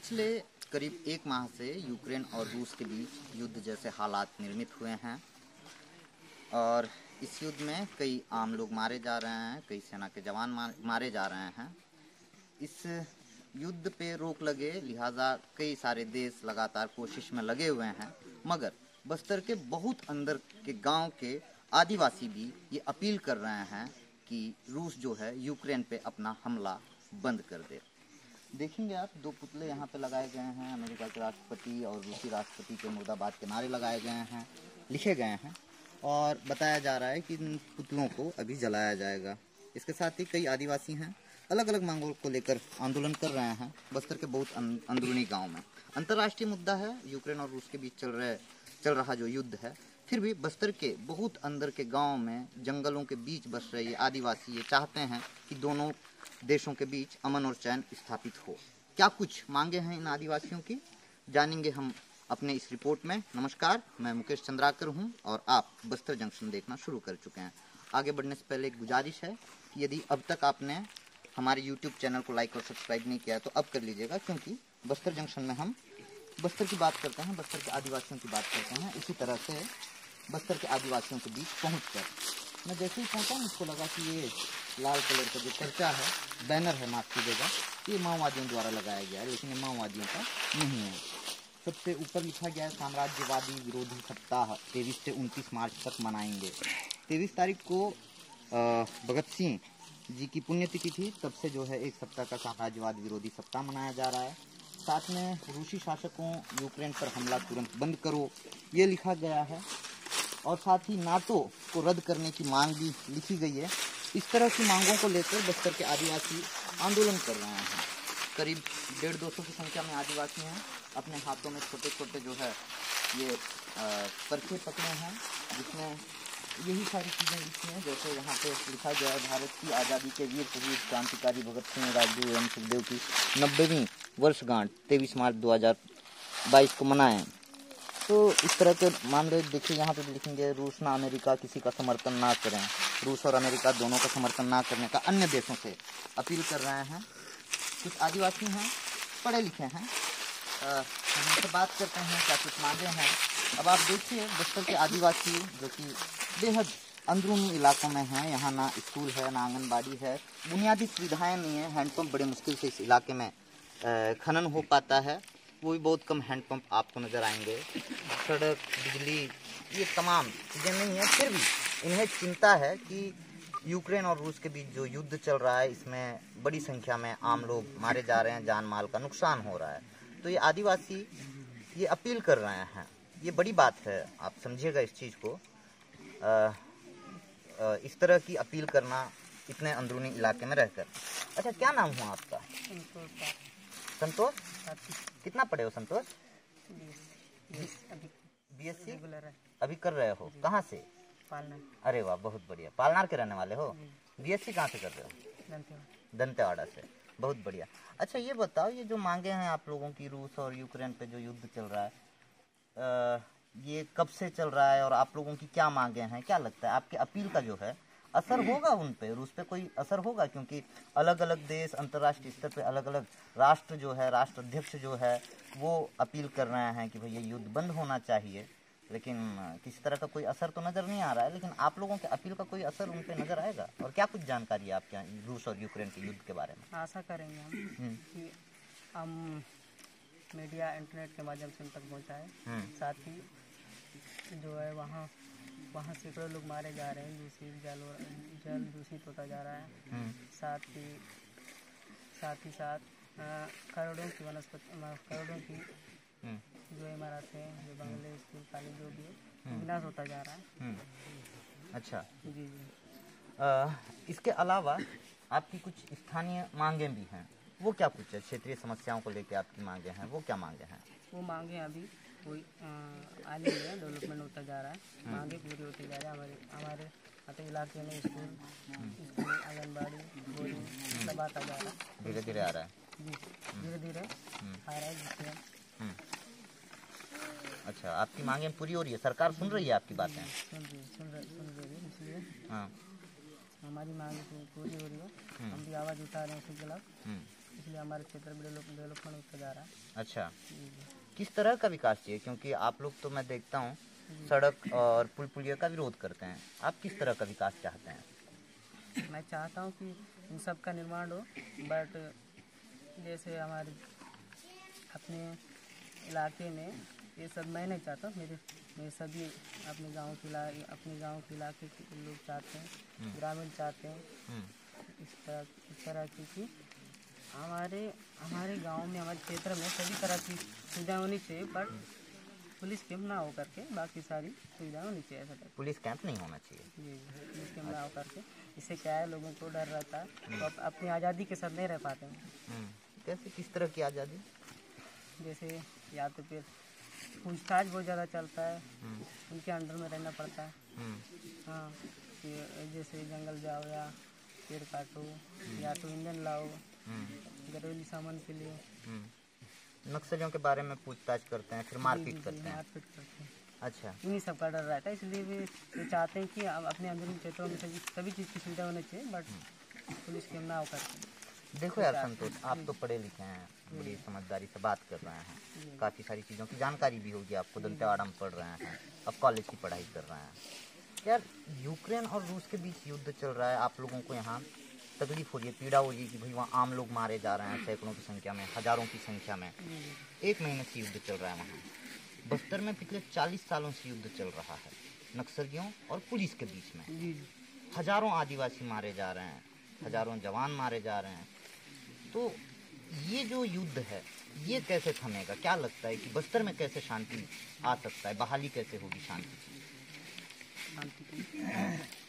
पिछले करीब एक माह से यूक्रेन और रूस के बीच युद्ध जैसे हालात निर्मित हुए हैं और इस युद्ध में कई आम लोग मारे जा रहे हैं, कई सेना के जवान मारे जा रहे हैं। इस युद्ध पे रोक लगे लिहाजा कई सारे देश लगातार कोशिश में लगे हुए हैं, मगर बस्तर के बहुत अंदर के गांव के आदिवासी भी ये अपील कर रहे हैं कि रूस जो है यूक्रेन पे अपना हमला बंद कर दे। देखेंगे आप, दो पुतले यहाँ पे लगाए गए हैं। अमेरिका के राष्ट्रपति और रूसी राष्ट्रपति के मुर्दाबाद के नारे लगाए गए हैं, लिखे गए हैं और बताया जा रहा है कि इन पुतलों को अभी जलाया जाएगा। इसके साथ ही कई आदिवासी हैं, अलग अलग मांगों को लेकर आंदोलन कर रहे हैं बस्तर के बहुत अंदरूनी गांव में। अंतर्राष्ट्रीय मुद्दा है यूक्रेन और रूस के बीच चल रहा जो युद्ध है, फिर भी बस्तर के बहुत अंदर के गांव में जंगलों के बीच बस रहे आदिवासी ये चाहते हैं कि दोनों देशों के बीच अमन और चैन स्थापित हो। क्या कुछ मांगे हैं इन आदिवासियों की, जानेंगे हम अपने इस रिपोर्ट में। नमस्कार, मैं मुकेश चंद्राकर हूं और आप बस्तर जंक्शन देखना शुरू कर चुके हैं। आगे बढ़ने से पहले एक गुजारिश है कि यदि अब तक आपने हमारे YouTube चैनल को लाइक और सब्सक्राइब नहीं किया तो अब कर लीजिएगा, क्योंकि बस्तर जंक्शन में हम बस्तर की बात करते हैं, बस्तर के आदिवासियों की बात करते हैं। इसी तरह से बस्तर के आदिवासियों के बीच पहुँच मैं जैसे ही पहुँचा मुझको लगा कि ये लाल कलर का जो पर्चा है, बैनर है, माफ कीजिएगा, ये माओवादियों द्वारा लगाया गया है, लेकिन ये माओवादियों का नहीं है। सबसे ऊपर लिखा गया है साम्राज्यवादी विरोधी सप्ताह 23 से 29 मार्च तक मनाएंगे। 23 तारीख को भगत सिंह जी की पुण्यतिथि थी, तब से जो है एक सप्ताह का साम्राज्यवाद विरोधी सप्ताह मनाया जा रहा है। साथ में रूसी शासकों यूक्रेन पर हमला तुरंत बंद करो ये लिखा गया है और साथ ही नाटो को रद्द करने की मांग भी लिखी गई है। इस तरह की मांगों को लेकर बस्तर के आदिवासी आंदोलन कर रहे हैं। करीब 150-200 की संख्या में आदिवासी हैं, अपने हाथों में छोटे छोटे जो है ये पर्चे पकड़े हैं, जिसमें यही सारी चीज़ें लिखी हैं। जैसे यहाँ पे लिखा गया है, भारत की आज़ादी के वीर शहीद क्रांतिकारी भगत सिंह, राजगुरु एवं सुखदेव की 90वीं वर्षगांठ 23 मार्च 2022 को मनाएं। तो इस तरह के मामले देखिए, यहाँ पे भी लिखेंगे रूस ना अमेरिका किसी का समर्थन ना करें। रूस और अमेरिका दोनों का समर्थन ना करने का अन्य देशों से अपील कर रहे हैं। कुछ आदिवासी हैं, पढ़े लिखे हैं, हम उनसे बात करते हैं क्या कुछ मांगे हैं। अब आप देखिए, बस्तर के आदिवासी जो कि बेहद अंदरूनी इलाकों में हैं, यहाँ ना स्कूल है, ना आंगनबाड़ी है, बुनियादी सुविधाएँ नहीं है। हैंडपम्प बड़े मुश्किल से इस इलाके में खनन हो पाता है, वो भी बहुत कम हैंडपम्प आपको नज़र आएंगे। सड़क, बिजली, ये तमाम चीज़ें नहीं है। फिर भी इन्हें चिंता है कि यूक्रेन और रूस के बीच जो युद्ध चल रहा है, इसमें बड़ी संख्या में आम लोग मारे जा रहे हैं, जान माल का नुकसान हो रहा है। तो ये आदिवासी ये अपील कर रहे हैं, ये बड़ी बात है, आप समझिएगा इस चीज़ को। इस तरह की अपील करना इतने अंदरूनी इलाके में रहकर। अच्छा, क्या नाम हुआ आपका? संतोष। कितना पढ़े हो संतोष? BSc अभी कर रहे हो? कहाँ से? पालनार। अरे वाह, बहुत बढ़िया। पालनार के रहने वाले हो? BSc कहाँ से कर रहे हो? दंतेवाड़ा से, बहुत बढ़िया। अच्छा, ये बताओ, ये जो मांगे हैं आप लोगों की रूस और यूक्रेन पे जो युद्ध चल रहा है, ये कब से चल रहा है और आप लोगों की क्या मांगे हैं? क्या लगता है आपके अपील का जो है असर होगा उन पे, रूस पे कोई असर होगा? क्योंकि अलग अलग देश, अंतर्राष्ट्रीय स्तर पे अलग अलग राष्ट्र जो है, राष्ट्र अध्यक्ष जो है, वो अपील कर रहे हैं कि भाई ये युद्ध बंद होना चाहिए, लेकिन किसी तरह का कोई असर तो नज़र नहीं आ रहा है। लेकिन आप लोगों के अपील का कोई असर उन पे नज़र आएगा? और क्या कुछ जानकारी है आपके यहाँ रूस और यूक्रेन के युद्ध के बारे में? आशा करेंगे हम कि हम मीडिया इंटरनेट के माध्यम से उन तक पहुँचाएँ। साथ ही जो है वहाँ सैकड़ों लोग मारे जा रहे हैं, जल दूषित होता जा रहा है। साथ ही करोड़ों की करोड़ों की जो इमारतें, जो बंगले, स्कूल, कॉलेज जो भी है, विनाश होता जा रहा है। अच्छा जी। इसके अलावा आपकी कुछ स्थानीय मांगे भी हैं, वो क्या कुछ है? क्षेत्रीय समस्याओं को लेकर आपकी मांगे हैं, वो क्या मांगे हैं? वो मांगे अभी कोई आ नहीं है, डेवलपमेंट होता जा रहा है, मांगे पूरी होती जा रहा है। हमारे इलाके में स्कूल, आंगनबाड़ी, बोरिंग सब आता जा रहा है, धीरे धीरे आ रहा है। जी, धीरे धीरे आ रहा है जिससे। अच्छा, आपकी मांगे पूरी हो रही है, सरकार सुन रही है आपकी बातें? सुन रही है, इसलिए हाँ, हमारी मांग पूरी हो रही है। हम भी आवाज़ उठा रहे हैं उसके खिलाफ, इसलिए हमारे क्षेत्र में डेवलपमेंट होता जा रहा है। अच्छा, जी। किस तरह का विकास चाहिए? क्योंकि आप लोग तो मैं देखता हूँ सड़क और पुल पुलिया का विरोध करते हैं, आप किस तरह का विकास चाहते हैं? मैं चाहता हूँ कि इन सब का निर्माण हो, बट जैसे हमारे अपने इलाके में ये सब मैं नहीं चाहता। मेरे सभी अपने गांव के इलाके के लोग चाहते हैं, ग्रामीण चाहते हैं इस तरह की कि हमारे गांव में, हमारे क्षेत्र में सभी तरह की सुविधा होनी चाहिए, बट पुलिस कैंप ना हो करके बाकी सारी सुविधा होनी चाहिए। ऐसा टाइप पुलिस कैंप नहीं होना चाहिए। जी, पुलिस कैंप ना हो करके, इससे क्या है, लोगों को डर रहता है, तो अपनी आज़ादी के साथ नहीं रह पाते हैं। कैसे, किस तरह की आज़ादी? जैसे या तो फिर पूछताछ बहुत ज़्यादा चलता है, उनके अंडर में रहना पड़ता है। हाँ, कि जैसे जंगल जाओ या पेड़ काटो या तो ईंधन लाओ घरेलू सामान के लिए। नक्सलियों के बारे में पूछताछ करते हैं, फिर मारपीट करते हैं। मारपीट करते हैं। अच्छा, इन्हीं सब का डर रहता है, इसलिए वे चाहते हैं कि अपने अंदरूनी क्षेत्रों में सभी चीज़ की सुविधा होनी चाहिए, बट पुलिस के ना होकर। देखो यार संतोष, आप तो पढ़े लिखे हैं, बड़ी समझदारी से बात कर रहे हैं, काफ़ी सारी चीज़ों की जानकारी भी होगी आपको, दंतेवाड़ा में पढ़ रहे हैं, अब कॉलेज की पढ़ाई कर रहे हैं। यार यूक्रेन और रूस के बीच युद्ध चल रहा है, आप लोगों को यहाँ तकलीफ हो रही है, पीड़ा हो रही है कि भाई वहाँ आम लोग मारे जा रहे हैं, सैकड़ों की संख्या में, हजारों की संख्या में। 1 महीने से युद्ध चल रहा है वहाँ। बस्तर में पिछले 40 सालों से युद्ध चल रहा है नक्सलियों और पुलिस के बीच में। हजारों आदिवासी मारे जा रहे हैं, हजारों जवान मारे जा रहे हैं। तो ये जो युद्ध है ये कैसे थमेगा? क्या लगता है कि बस्तर में कैसे शांति आ सकता है, बहाली कैसे होगी शांति की?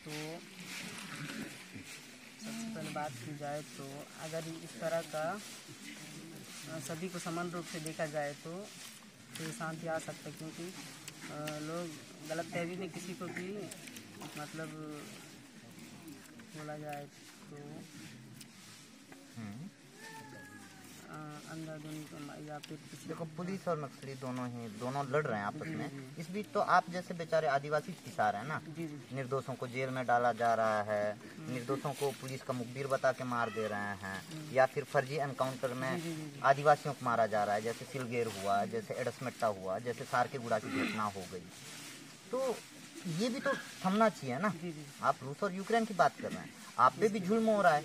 तो सबसे पहले बात की जाए तो अगर इस तरह का सभी को समान रूप से देखा जाए तो ये शांति आ सकता है, क्योंकि लोग गलत फहमी में किसी को भी मतलब बोला जाए तो अंधाधुंध या फिर देखो पुलिस और नक्सली दोनों लड़ रहे हैं आपस में। इस बीच तो आप जैसे बेचारे आदिवासी पिसा रहे हैं ना, निर्दोषों को जेल में डाला जा रहा है, निर्दोषों को पुलिस का मुखबिर बता के मार दे रहे हैं, या फिर फर्जी एनकाउंटर में आदिवासियों को मारा जा रहा है, जैसे सिलगेर हुआ, जैसे एडसमेट्टा हुआ, जैसे सारकेगुड़ा की घटना हो गई। तो ये भी तो थमना चाहिए ना। आप रूस और यूक्रेन की बात कर रहे हैं, आप पे भी जुल्म हो रहा है,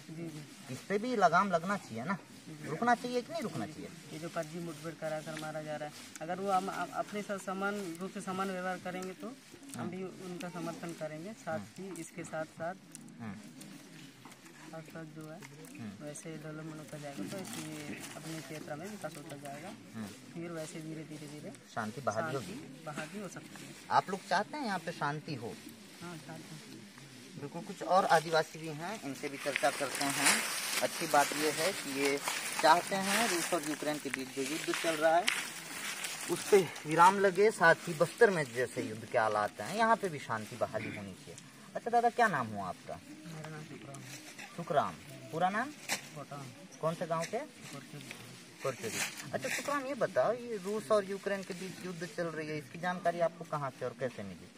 इस पे भी लगाम लगना चाहिए ना। रुकना चाहिए कि नहीं रुकना चाहिए? ये जो फर्जी मुठभेड़ करा कर मारा जा रहा है, अगर वो हम अपने साथ समान रूप से समान व्यवहार करेंगे तो हम भी उनका समर्थन करेंगे। साथ ही इसके साथ साथ जो है वैसे डेवलपमेंट होता जाएगा, तो इसलिए अपने क्षेत्र में विकास होता जाएगा, फिर वैसे धीरे शांति बहाली हो सकती है। आप लोग चाहते हैं यहाँ पे शांति हो? हाँ, चाहते हैं। बिल्कुल। कुछ और आदिवासी भी हैं, इनसे भी चर्चा करते हैं। अच्छी बात ये है कि ये चाहते हैं रूस और यूक्रेन के बीच जो युद्ध चल रहा है उस पर विराम लगे, साथ ही बस्तर में जैसे युद्ध के हालात हैं यहाँ पे भी शांति बहाली होनी चाहिए। अच्छा दादा, क्या नाम हुआ आपका? मेरा नाम सुखराम। सुखराम, पूरा नाम? कौन से गाँव के? कोरचोरी। अच्छा सुखराम, ये बताओ, ये रूस और यूक्रेन के बीच युद्ध चल रही है, इसकी जानकारी आपको कहाँ से और कैसे मिली?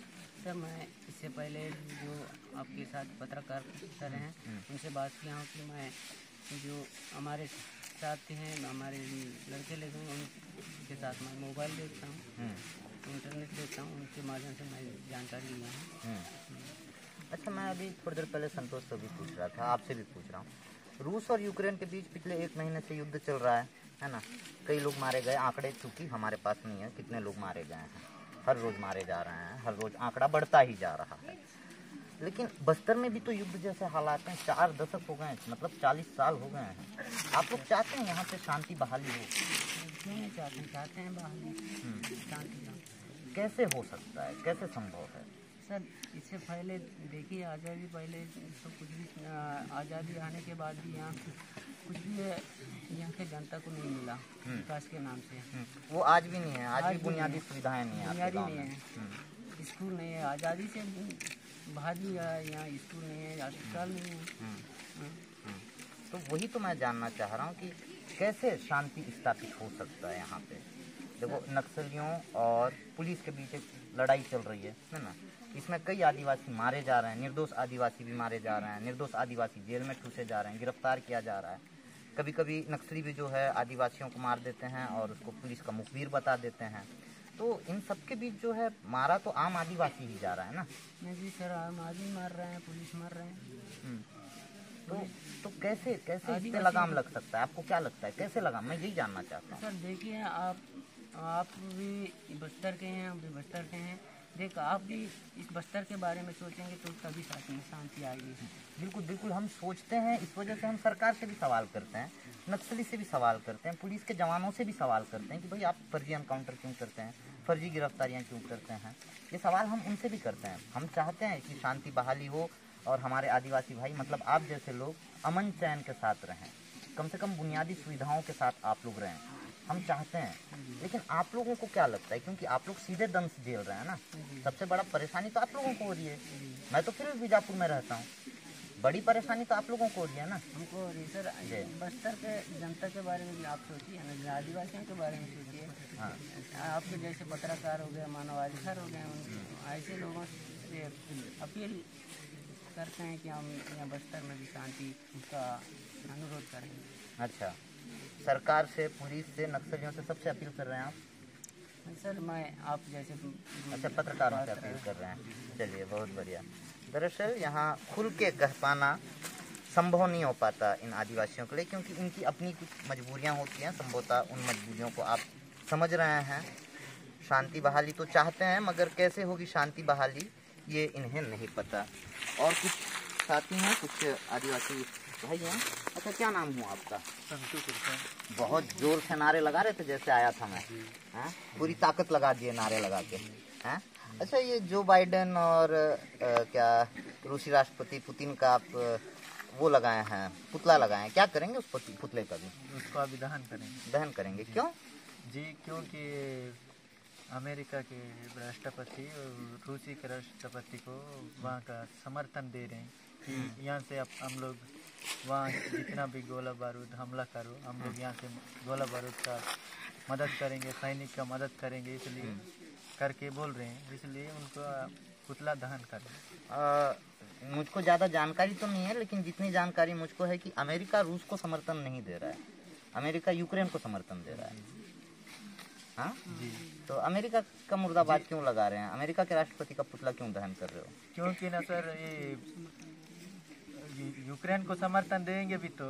सर, मैं इससे पहले जो आपके साथ पत्रकार कर रहे हैं उनसे बात किया हूँ कि मैं जो हमारे साथ हैं, हमारे लड़के लगे हैं, उनके साथ मैं मोबाइल देखता हूँ, इंटरनेट देखता हूँ, उनके माध्यम से मैं जानकारी लिया हूँ। अच्छा, मैं अभी थोड़ी देर पहले संतोष से भी पूछ रहा था, आपसे भी पूछ रहा हूँ। रूस और यूक्रेन के बीच पिछले 1 महीने से युद्ध चल रहा है ना? कई लोग मारे गए, आंकड़े चूंकि हमारे पास नहीं है कितने लोग मारे गए हैं, हर रोज मारे जा रहे हैं, हर रोज आंकड़ा बढ़ता ही जा रहा है। लेकिन बस्तर में भी तो युद्ध जैसे हालात हैं, 4 दशक हो गए, मतलब 40 साल हो गए हैं। आप लोग चाहते हैं यहाँ पे शांति बहाली हो? नहीं चाहते हैं बहाली शांति। कैसे हो सकता है, कैसे संभव है? सर, इससे पहले देखिए, आज़ादी पहले तो कुछ भी, आज़ादी आने के बाद भी यहाँ कुछ भी यहाँ के जनता को नहीं मिला विकास के नाम से। वो आज भी नहीं है, आज भी बुनियादी सुविधाएं नहीं है, बुनियादी नहीं है, स्कूल नहीं है, आज़ादी से बाहर भी यहाँ स्कूल नहीं है, अस्पताल नहीं है। तो वही तो मैं जानना चाह रहा हूँ कि कैसे शांति स्थापित हो सकता है यहाँ पे। देखो, नक्सलियों और पुलिस के बीच एक लड़ाई चल रही है ना, इसमें कई आदिवासी मारे जा रहे हैं, निर्दोष आदिवासी भी मारे जा रहे हैं, निर्दोष आदिवासी जेल में ठूसे जा रहे हैं, गिरफ्तार किया जा रहा है। कभी कभी नक्सली भी जो है आदिवासियों को मार देते हैं और उसको पुलिस का मुखबिर बता देते हैं। तो इन सब के बीच जो है मारा तो आम आदिवासी ही जा रहा है ना। नहीं जी सर, आम आदमी मार रहे हैं, पुलिस मार रहे हैं। तो कैसे कैसे इस पे लगाम लग सकता है? आपको क्या लगता है कैसे लगाम? मैं यही जानना चाहता हूँ। सर देखिए, आप भी बस्तर के हैं, हम भी बस्तर के हैं। देख, आप भी इस बस्तर के बारे में सोचेंगे तो तभी साथ में शांति आएगी। बिल्कुल बिल्कुल, हम सोचते हैं, इस वजह से हम सरकार से भी सवाल करते हैं, नक्सली से भी सवाल करते हैं, पुलिस के जवानों से भी सवाल करते हैं कि भाई आप फर्जी एनकाउंटर क्यों करते हैं, फर्जी गिरफ्तारियां क्यों करते हैं। ये सवाल हम उनसे भी करते हैं। हम चाहते हैं कि शांति बहाली हो और हमारे आदिवासी भाई मतलब आप जैसे लोग अमन चैन के साथ रहें, कम से कम बुनियादी सुविधाओं के साथ आप लोग रहें, हम चाहते हैं। लेकिन आप लोगों को क्या लगता है, क्योंकि आप लोग सीधे दंश झेल रहे हैं ना, सबसे बड़ा परेशानी तो आप लोगों को हो रही है। मैं तो फिर भी बीजापुर में रहता हूँ, बड़ी परेशानी तो आप लोगों को हो रही है ना। हमको हो रही सर। बस्तर के जनता के बारे में भी आप सोचिए ना, आदिवासियों के बारे में सोचिए। हाँ, आपके जैसे पत्रकार हो गए, मानवाधिकार हो गए, ऐसे लोगों से अपील करते हैं कि हम यहाँ बस्तर में भी शांति का अनुरोध करेंगे। अच्छा, सरकार से, पुलिस से, नक्सलियों से सबसे अपील कर रहे हैं आप? सर मैं आप जैसे अच्छा, पत्रकारों से अपील कर रहे हैं। चलिए, बहुत बढ़िया। दरअसल यहाँ खुल के कह पाना संभव नहीं हो पाता इन आदिवासियों के लिए, क्योंकि इनकी अपनी कुछ मजबूरियाँ होती हैं। संभवतः उन मजबूरियों को आप समझ रहे हैं। शांति बहाली तो चाहते हैं, मगर कैसे होगी शांति बहाली ये इन्हें नहीं पता। और कुछ साथी हैं, कुछ आदिवासी भाई हैं। अच्छा, क्या नाम हुआ आपका? संतु कुर्ता। बहुत जोर से नारे लगा रहे थे जैसे आया था मैं, हैं? पूरी ताकत लगा दिए नारे लगा के, हैं? अच्छा, ये जो बाइडेन और क्या रूसी राष्ट्रपति पुतिन का आप वो लगाए हैं, पुतला लगाए हैं, क्या करेंगे उस पुतले का भी? उसको अभी दहन करेंगे। दहन करेंगे, क्यों जी? क्योंकि अमेरिका के राष्ट्रपति और रूसी के राष्ट्रपति को वहाँ का समर्थन दे रहे हैं कि यहाँ से अब हम लोग वहाँ जितना भी गोला बारूद हमला करो, हम लोग यहाँ से गोला बारूद का मदद करेंगे, सैनिक का मदद करेंगे, इसलिए करके बोल रहे हैं, इसलिए उनको पुतला दहन करें। मुझको ज़्यादा जानकारी तो नहीं है, लेकिन जितनी जानकारी मुझको है कि अमेरिका रूस को समर्थन नहीं दे रहा है, अमेरिका यूक्रेन को समर्थन दे रहा है। हाँ जी। तो अमेरिका का मुर्दाबाद क्यों लगा रहे हैं? अमेरिका के राष्ट्रपति का पुतला क्यों दहन कर रहे हो? क्योंकि ना सर, ये यूक्रेन को समर्थन देंगे भी तो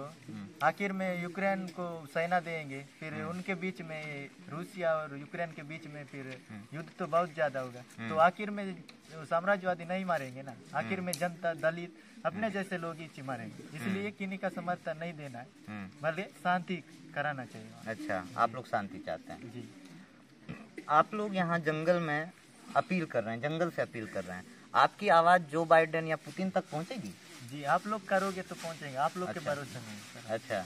आखिर में यूक्रेन को सेना देंगे, फिर उनके बीच में रूसिया और यूक्रेन के बीच में फिर युद्ध तो बहुत ज्यादा होगा। तो आखिर में साम्राज्यवादी नहीं मारेंगे ना, आखिर में जनता, दलित, अपने जैसे लोग ही मारेंगे। इसलिए किन्हीं का समर्थन नहीं देना है, भले शांति कराना चाहिए। अच्छा, आप लोग शांति चाहते हैं। जी। आप लोग यहाँ जंगल में अपील कर रहे हैं, जंगल से अपील कर रहे हैं, आपकी आवाज़ जो बाइडेन या पुतिन तक पहुँचेगी? जी, आप लोग करोगे तो पहुँचेंगे, आप लोग के भरोसे में सर। अच्छा,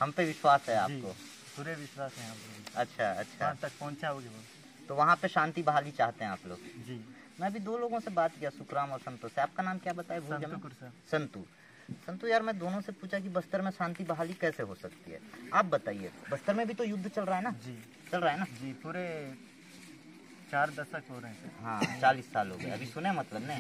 हम पे विश्वास है आपको? पूरे विश्वास है आप लोग। अच्छा अच्छा, वहाँ तक पहुँचाओगे वो? तो वहाँ पे शांति बहाली चाहते हैं आप लोग? जी। मैं अभी 2 लोगों से बात किया, सुखराम और संतोष से। आपका नाम क्या बताया? संतु। संतु यार, मैं दोनों से पूछा कि बस्तर में शांति बहाली कैसे हो सकती है। आप बताइए, बस्तर में भी तो युद्ध चल रहा है ना? जी, चल रहा है ना? जी, पूरे 4 दशक हो रहे हैं। हाँ, 40 साल हो गए। अभी सुने मतलब ने?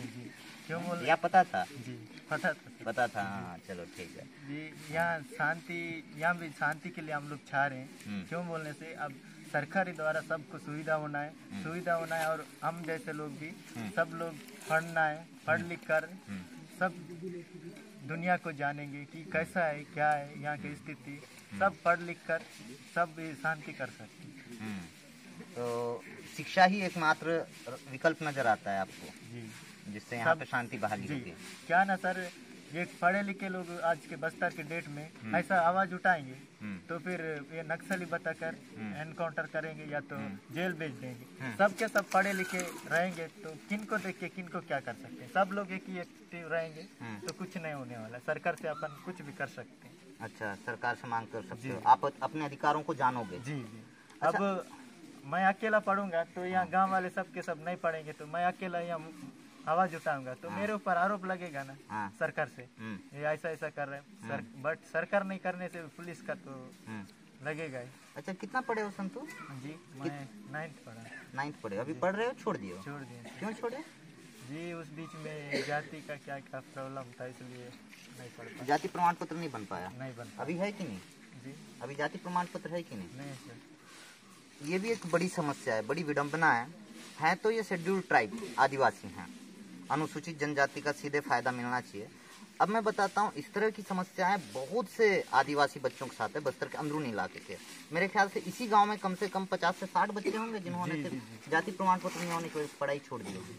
क्यों बोल? या पता था? जी, पता था। हाँ, चलो ठीक है जी। यहाँ भी शांति के लिए हम लोग चाह रहे हैं। क्यों बोलने से, अब सरकारी द्वारा सबको सुविधा होना है और हम जैसे लोग भी सब लोग पढ़ना है, पढ़ लिख कर सब दुनिया को जानेंगे कि कैसा है, क्या है यहाँ की स्थिति, सब पढ़ लिख कर सब शांति कर सकते हैं। तो शिक्षा ही एकमात्र विकल्प नजर आता है आपको, जी, जिससे यहाँ पे शांति बहाली होगी? क्या ना सर, ये पढ़े लिखे लोग आज के बस्तर के डेट में ऐसा आवाज उठाएंगे तो फिर ये नक्सली बताकर एनकाउंटर करेंगे या तो जेल भेज देंगे। सबके सब पढ़े लिखे रहेंगे तो किनको देख के किनको क्या कर सकते हैं? सब लोग एक ही एक्टिव रहेंगे तो कुछ नहीं होने वाला। सरकार से अपन कुछ भी कर सकते हैं। अच्छा, सरकार से मांग कर सकते हो, आप अपने अधिकारों को जानोगे? जी जी। अब मैं अकेला पढ़ूंगा तो यहाँ गांव वाले सबके सब नहीं पढ़ेंगे, तो मैं अकेला यहाँ आवाज उठाऊंगा तो मेरे ऊपर आरोप लगेगा ना सरकार से, ये ऐसा कर रहे हैं। बट सरकार नहीं करने से पुलिस का तो लगेगा ही। अच्छा, कितना पढ़े हो संतु? जी, मैं 9th पढ़ा। 9th पढ़े, अभी पढ़ रहे हो? छोड़ दिए? छोड़ दिए। क्यों छोड़े? जी, उस बीच में जाति का क्या प्रॉब्लम था, इसलिए नहीं पढ़ पाया। जाति प्रमाण पत्र नहीं बन पाया? नहीं बन पाया। अभी है कि नहीं? अभी जाति प्रमाण पत्र है कि नहीं? नहीं सर। ये भी एक बड़ी समस्या है, बड़ी विडंबना है तो ये शेड्यूल्ड ट्राइब आदिवासी हैं, अनुसूचित जनजाति का सीधे फायदा मिलना चाहिए। अब मैं बताता हूँ, इस तरह की समस्याएं बहुत से आदिवासी बच्चों के साथ है बस्तर के अंदरूनी इलाके के। मेरे ख्याल से इसी गांव में कम से कम 50 से 60 बच्चे होंगे जिन्होंने सिर्फ जाति प्रमाण पत्र नहीं होने की वजह से पढ़ाई छोड़ दी होगी।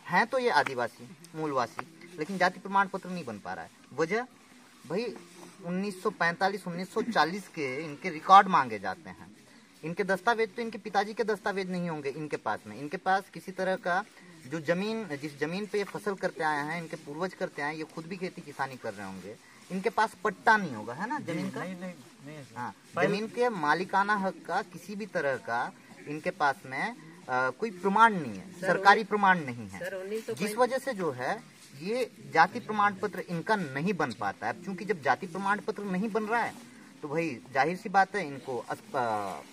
हैं तो ये आदिवासी मूलवासी, लेकिन जाति प्रमाण पत्र नहीं बन पा रहा है। वजह भाई 1945-1940 के इनके रिकॉर्ड मांगे जाते हैं। इनके दस्तावेज तो इनके पिताजी के दस्तावेज नहीं होंगे इनके पास में। इनके पास किसी तरह का जो जमीन, जिस जमीन पे ये फसल करते आए हैं, इनके पूर्वज करते आए, ये खुद भी खेती किसानी कर रहे होंगे, इनके पास पट्टा नहीं होगा, है ना, जमीन का। नहीं हाँ, जमीन के मालिकाना हक का किसी भी तरह का इनके पास में कोई प्रमाण नहीं है, सरकारी प्रमाण नहीं है, जिस वजह से जो है ये जाति प्रमाण पत्र इनका नहीं बन पाता है। क्योंकि जब जाति प्रमाण पत्र नहीं बन रहा है तो भाई जाहिर सी बात है इनको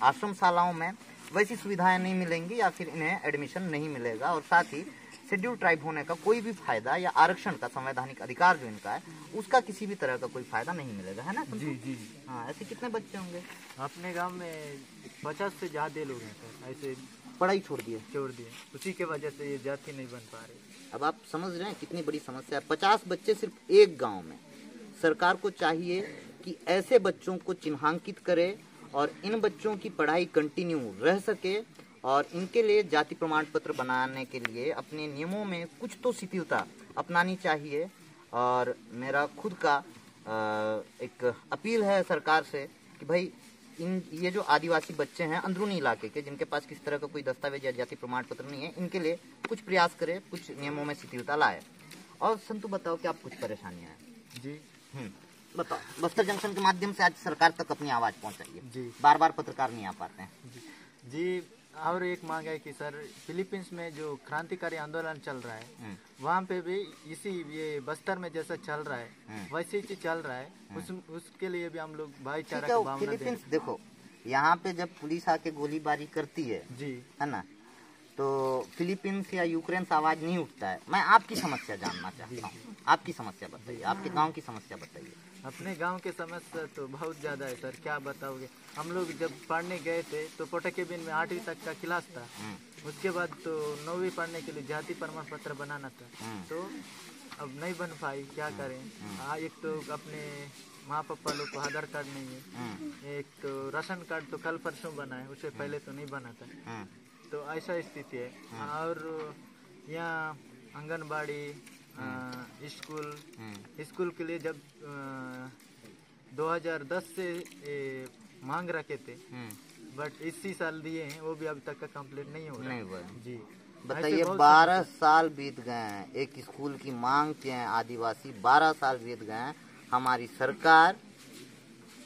आश्रम शालाओं में वैसी सुविधाएं नहीं मिलेंगी या फिर इन्हें एडमिशन नहीं मिलेगा, और साथ ही शेड्यूल ट्राइब होने का कोई भी फायदा या आरक्षण का संवैधानिक अधिकार जो इनका है उसका किसी भी तरह का कोई फायदा नहीं मिलेगा, है ना? जी जी। हाँ, ऐसे कितने बच्चे होंगे? अपने गांव में 50 से ज्यादा लोग हैं सर, ऐसे पढ़ाई छोड़ दिए। उसी के वजह से ये जाति नहीं बन पा रही। अब आप समझ रहे हैं कितनी बड़ी समस्या है। 50 बच्चे सिर्फ एक गांव में। सरकार को चाहिए कि ऐसे बच्चों को चिन्हांकित करे और इन बच्चों की पढ़ाई कंटिन्यू रह सके, और इनके लिए जाति प्रमाण पत्र बनाने के लिए अपने नियमों में कुछ तो शिथिलता अपनानी चाहिए। और मेरा खुद का एक अपील है सरकार से कि भाई ये जो आदिवासी बच्चे हैं अंदरूनी इलाके के, जिनके पास किसी तरह का कोई दस्तावेज या जाति प्रमाण पत्र नहीं है, इनके लिए कुछ प्रयास करे, कुछ नियमों में शिथिलता लाए। और संतु बताओ कि आप कुछ परेशानियां हैं? जी बताओ। बस्तर जंक्शन के माध्यम से आज सरकार तक अपनी आवाज पहुंचाइए। जी। बार बार पत्रकार नहीं आ पाते हैं। जी। और एक मांग है कि सर, फिलीपींस में जो क्रांतिकारी आंदोलन चल रहा है वहाँ पे भी ये बस्तर में जैसा चल रहा है वैसे ही चल रहा है। उसके लिए भी हम लोग भाईचारा की भावना देते हैं। फिलीपींस देखो, यहाँ पे जब पुलिस आके गोलीबारी करती है जी, है ना, तो फिलीपींस या यूक्रेन से आवाज नहीं उठता है। मैं आपकी समस्या जानना चाहता हूँ, आपकी समस्या बताइए, आपके गांव की समस्या बताइए। अपने गांव की समस्या तो बहुत ज्यादा है सर, क्या बताओगे। हम लोग जब पढ़ने गए थे तो पोटकेबिन में 8वीं तक का क्लास था, उसके बाद तो 9वीं पढ़ने के लिए जाति प्रमाण पत्र बनाना था, तो अब नहीं बन पाई, क्या करें। एक तो अपने माँ पापा लोग को आधार कार्ड नहीं है, एक तो राशन कार्ड तो कल परसों बना है, उससे पहले तो नहीं बना था, तो ऐसा स्थिति है। और यहाँ आंगनबाड़ी, स्कूल के लिए जब 2010 से मांग रखे थे, बट इसी साल दिए हैं, वो भी अभी तक का कंप्लीट नहीं हो रहा है। जी बताइए, 12 साल बीत गए हैं, एक स्कूल की मांग के हैं आदिवासी, 12 साल बीत गए हैं। हमारी सरकार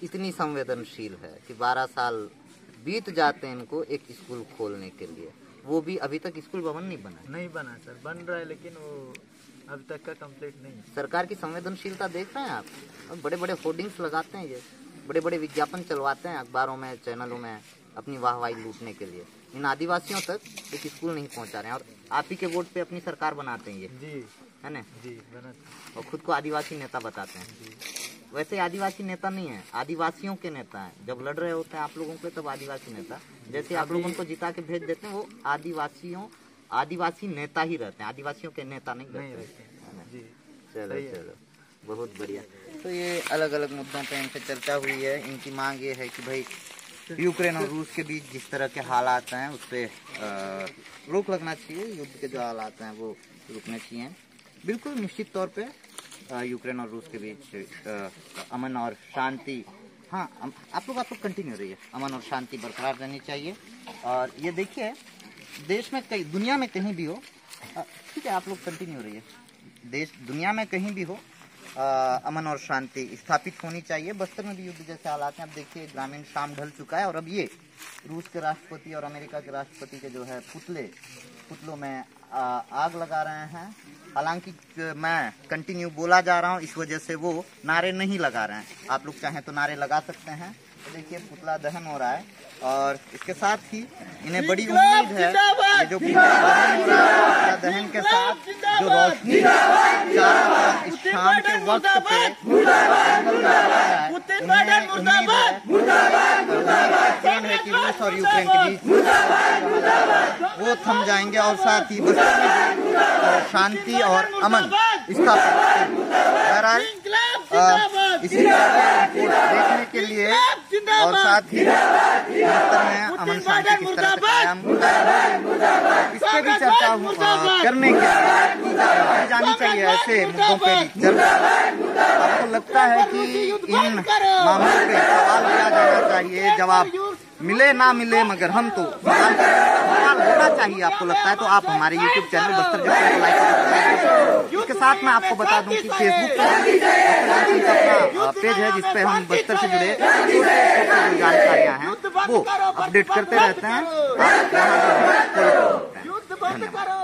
इतनी संवेदनशील है कि 12 साल बीत जाते हैं इनको एक स्कूल खोलने के लिए, वो भी अभी तक स्कूल भवन नहीं बना सर। बन रहा है लेकिन वो अभी तक का कंप्लीट नहीं है। सरकार की संवेदनशीलता देख रहे हैं आप? बड़े बड़े होर्डिंग्स लगाते हैं, ये बड़े बड़े विज्ञापन चलवाते हैं अखबारों में, चैनलों में, अपनी वाहवाही लूटने के लिए। इन आदिवासियों तक एक स्कूल नहीं पहुंचा रहे हैं, और आप ही के वोट पे अपनी सरकार बनाते हैं ये, जी, है ना? जी, बनाते। और खुद को आदिवासी नेता बताते हैं। जी। वैसे आदिवासी नेता नहीं है, आदिवासियों के नेता हैं। जब लड़ रहे होते हैं आप लोगों पे तब आदिवासी नेता, जैसे आप लोग उनको जिता के भेज देते हैं, वो आदिवासी नेता ही रहते हैं, आदिवासियों के नेता नहीं रहते। जी, चलो बहुत बढ़िया। तो ये अलग अलग मुद्दों पे इनसे चर्चा हुई है। इनकी मांग ये है कि भाई यूक्रेन और रूस के बीच जिस तरह के हालात हैं उस पर रोक लगना चाहिए, युद्ध के जो हालात हैं वो रुकने चाहिए। बिल्कुल निश्चित तौर पे यूक्रेन और रूस के बीच अमन और शांति, हाँ आप लोग कंटिन्यू रहिए, अमन और शांति बरकरार रहनी चाहिए। और ये देखिए, देश में कहीं, दुनिया में कहीं भी हो, ठीक है, आप लोग कंटिन्यू रहिए, दुनिया में कहीं भी हो अमन और शांति स्थापित होनी चाहिए। बस्तर में भी युद्ध जैसे हालात हैं। अब देखिए, ग्रामीण शाम ढल चुका है और अब ये रूस के राष्ट्रपति और अमेरिका के राष्ट्रपति के जो है पुतलों में आग लगा रहे हैं। हालांकि मैं कंटिन्यू बोला जा रहा हूँ, इस वजह से वो नारे नहीं लगा रहे हैं। आप लोग चाहें तो नारे लगा सकते हैं। तो देखिए, पुतला दहन हो रहा है और इसके साथ ही इन्हें बड़ी उम्मीद है, ये जो पुतला दहन हो रहा है, पुतला दहन के साथ जो रोशनी चारों तरफ शाम के वक्त पे उम्मीद है कि रूस और यूक्रेन के बीच वो थम जाएंगे और साथ ही बस्तर में शांति और अमन स्थापित। बहरहाल इसी तरह की रिपोर्ट देखने के लिए और साथ ही बस्तर में अमन शांति किस तरह से कायम इसके भी चर्चा करने के लिए जानी चाहिए। ऐसे मुद्दों पे भी चर्चा, आपको लगता है कि इन मामलों पे सवाल किया जाना चाहिए, जवाब मिले ना मिले मगर हम तो सवाल होना चाहिए। आपको लगता है तो आप हमारे YouTube चैनल बस्तर जंक्शन को लाइक करें। इसके साथ मैं आपको बता दूं कि फेसबुक पर अपना पेज है जिसपे हम बस्तर से जुड़े जो जानकारियां हैं वो अपडेट करते रहते हैं। आप वहाँ